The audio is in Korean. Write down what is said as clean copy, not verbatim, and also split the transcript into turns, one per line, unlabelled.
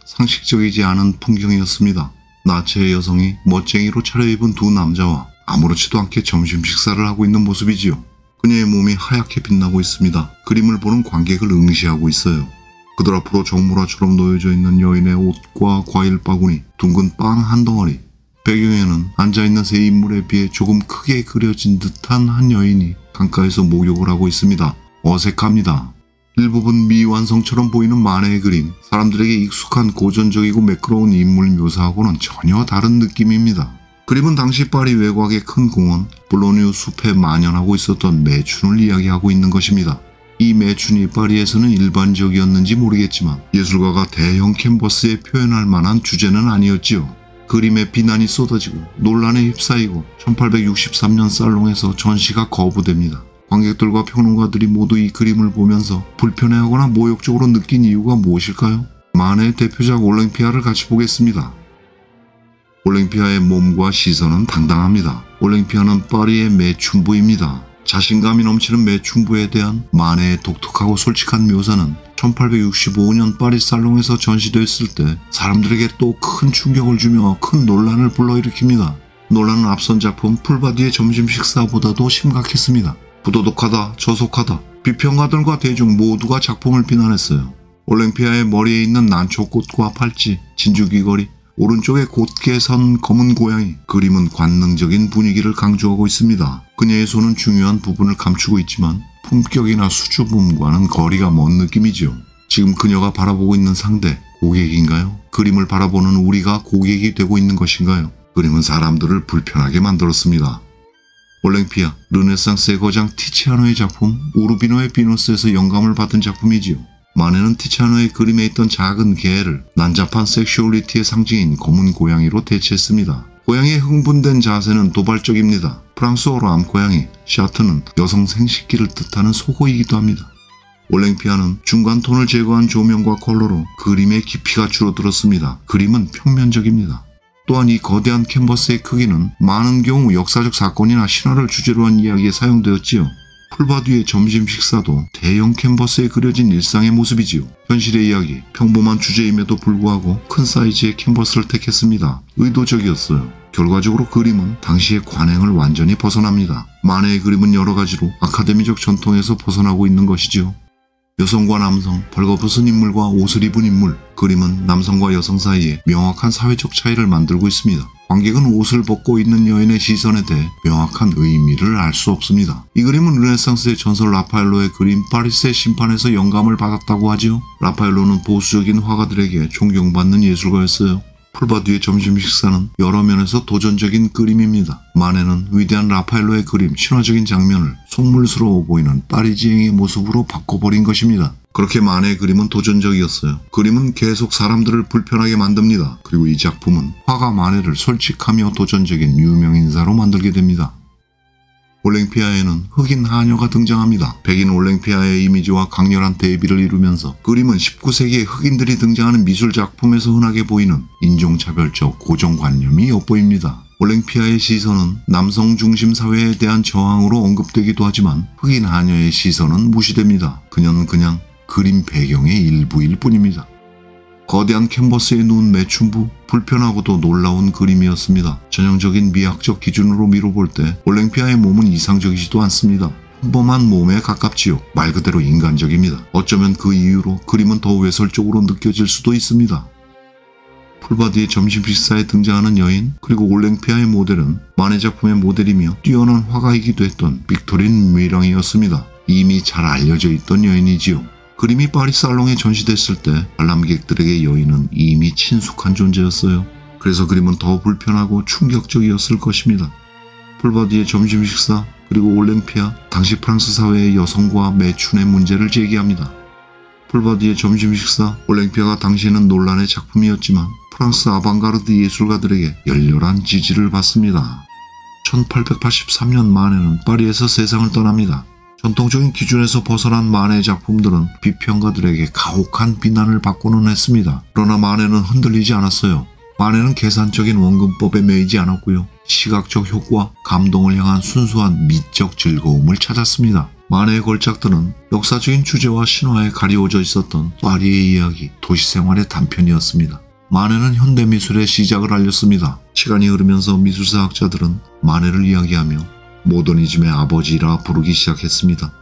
상식적이지 않은 풍경이었습니다. 나체의 여성이 멋쟁이로 차려입은 두 남자와 아무렇지도 않게 점심 식사를 하고 있는 모습이지요. 그녀의 몸이 하얗게 빛나고 있습니다. 그림을 보는 관객을 응시하고 있어요. 그들 앞으로 정물화처럼 놓여져 있는 여인의 옷과 과일 바구니, 둥근 빵 한 덩어리. 배경에는 앉아있는 세 인물에 비해 조금 크게 그려진 듯한 한 여인이 강가에서 목욕을 하고 있습니다. 어색합니다. 일부분 미완성처럼 보이는 만해의 그림, 사람들에게 익숙한 고전적이고 매끄러운 인물 묘사하고는 전혀 다른 느낌입니다. 그림은 당시 파리 외곽의 큰 공원, 볼로뉴 숲에 만연하고 있었던 매춘을 이야기하고 있는 것입니다. 이 매춘이 파리에서는 일반적이었는지 모르겠지만 예술가가 대형 캔버스에 표현할 만한 주제는 아니었지요. 그림에 비난이 쏟아지고 논란에 휩싸이고 1863년 살롱에서 전시가 거부됩니다. 관객들과 평론가들이 모두 이 그림을 보면서 불편해하거나 모욕적으로 느낀 이유가 무엇일까요? 만해의 대표작 올랭피아를 같이 보겠습니다. 올랭피아의 몸과 시선은 당당합니다. 올랭피아는 파리의 매춘부입니다. 자신감이 넘치는 매춘부에 대한 만해의 독특하고 솔직한 묘사는 1865년 파리 살롱에서 전시됐을 때 사람들에게 또 큰 충격을 주며 큰 논란을 불러일으킵니다. 논란은 앞선 작품 풀바디의 점심 식사보다도 심각했습니다. 부도덕하다, 저속하다, 비평가들과 대중 모두가 작품을 비난했어요. 올랭피아의 머리에 있는 난초꽃과 팔찌, 진주귀걸이, 오른쪽에 곧게 선 검은 고양이, 그림은 관능적인 분위기를 강조하고 있습니다. 그녀의 손은 중요한 부분을 감추고 있지만 품격이나 수줍음과는 거리가 먼 느낌이죠. 지금 그녀가 바라보고 있는 상대, 고객인가요? 그림을 바라보는 우리가 고객이 되고 있는 것인가요? 그림은 사람들을 불편하게 만들었습니다. 올랭피아, 르네상스의 거장 티치아노의 작품 우르비노의 비누스에서 영감을 받은 작품이지요. 만해는 티치아노의 그림에 있던 작은 개를 난잡한 섹슈얼리티의 상징인 검은 고양이로 대체했습니다. 고양이의 흥분된 자세는 도발적입니다. 프랑스어로 암고양이, 샤트는 여성 생식기를 뜻하는 속어이기도 합니다. 올랭피아는 중간 톤을 제거한 조명과 컬러로 그림의 깊이가 줄어들었습니다. 그림은 평면적입니다. 또한 이 거대한 캔버스의 크기는 많은 경우 역사적 사건이나 신화를 주제로 한 이야기에 사용되었지요. 풀바디의 점심 식사도 대형 캔버스에 그려진 일상의 모습이지요. 현실의 이야기, 평범한 주제임에도 불구하고 큰 사이즈의 캔버스를 택했습니다. 의도적이었어요. 결과적으로 그림은 당시의 관행을 완전히 벗어납니다. 만해의 그림은 여러 가지로 아카데미적 전통에서 벗어나고 있는 것이지요. 여성과 남성, 벌거벗은 인물과 옷을 입은 인물, 그림은 남성과 여성 사이에 명확한 사회적 차이를 만들고 있습니다. 관객은 옷을 벗고 있는 여인의 시선에 대해 명확한 의미를 알 수 없습니다. 이 그림은 르네상스의 전설 라파엘로의 그림 파리스의 심판에서 영감을 받았다고 하지요. 라파엘로는 보수적인 화가들에게 존경받는 예술가였어요. 풀바디의 점심 식사는 여러 면에서 도전적인 그림입니다. 만해는 위대한 라파엘로의 그림, 신화적인 장면을 속물스러워 보이는 파리지앵의 모습으로 바꿔버린 것입니다. 그렇게 만해의 그림은 도전적이었어요. 그림은 계속 사람들을 불편하게 만듭니다. 그리고 이 작품은 화가 만해를 솔직하며 도전적인 유명인사로 만들게 됩니다. 올랭피아에는 흑인 하녀가 등장합니다. 백인 올랭피아의 이미지와 강렬한 대비를 이루면서 그림은 19세기의 흑인들이 등장하는 미술작품에서 흔하게 보이는 인종차별적 고정관념이 엿보입니다. 올랭피아의 시선은 남성 중심 사회에 대한 저항으로 언급되기도 하지만 흑인 하녀의 시선은 무시됩니다. 그녀는 그냥 그림 배경의 일부일 뿐입니다. 거대한 캔버스에 누운 매춘부, 불편하고도 놀라운 그림이었습니다. 전형적인 미학적 기준으로 미뤄볼 때 올랭피아의 몸은 이상적이지도 않습니다. 평범한 몸에 가깝지요. 말 그대로 인간적입니다. 어쩌면 그 이유로 그림은 더 외설적으로 느껴질 수도 있습니다. 풀바디의 점심 식사에 등장하는 여인, 그리고 올랭피아의 모델은 만해 작품의 모델이며 뛰어난 화가이기도 했던 빅토린 뮤랑이었습니다. 이미 잘 알려져 있던 여인이지요. 그림이 파리 살롱에 전시됐을 때 관람객들에게 여인은 이미 친숙한 존재였어요. 그래서 그림은 더 불편하고 충격적이었을 것입니다. 풀바디의 점심 식사, 그리고 올랭피아, 당시 프랑스 사회의 여성과 매춘의 문제를 제기합니다. 풀바디의 점심 식사, 올랭피아가 당시에는 논란의 작품이었지만 프랑스 아방가르드 예술가들에게 열렬한 지지를 받습니다. 1883년 만해는 파리에서 세상을 떠납니다. 전통적인 기준에서 벗어난 만해의 작품들은 비평가들에게 가혹한 비난을 받고는 했습니다. 그러나 만해는 흔들리지 않았어요. 만해는 계산적인 원근법에 매이지 않았고요. 시각적 효과, 감동을 향한 순수한 미적 즐거움을 찾았습니다. 만해의 걸작들은 역사적인 주제와 신화에 가리워져 있었던 파리의 이야기, 도시생활의 단편이었습니다. 만해는 현대미술의 시작을 알렸습니다. 시간이 흐르면서 미술사학자들은 만해를 이야기하며 모더니즘의 아버지라 부르기 시작했습니다.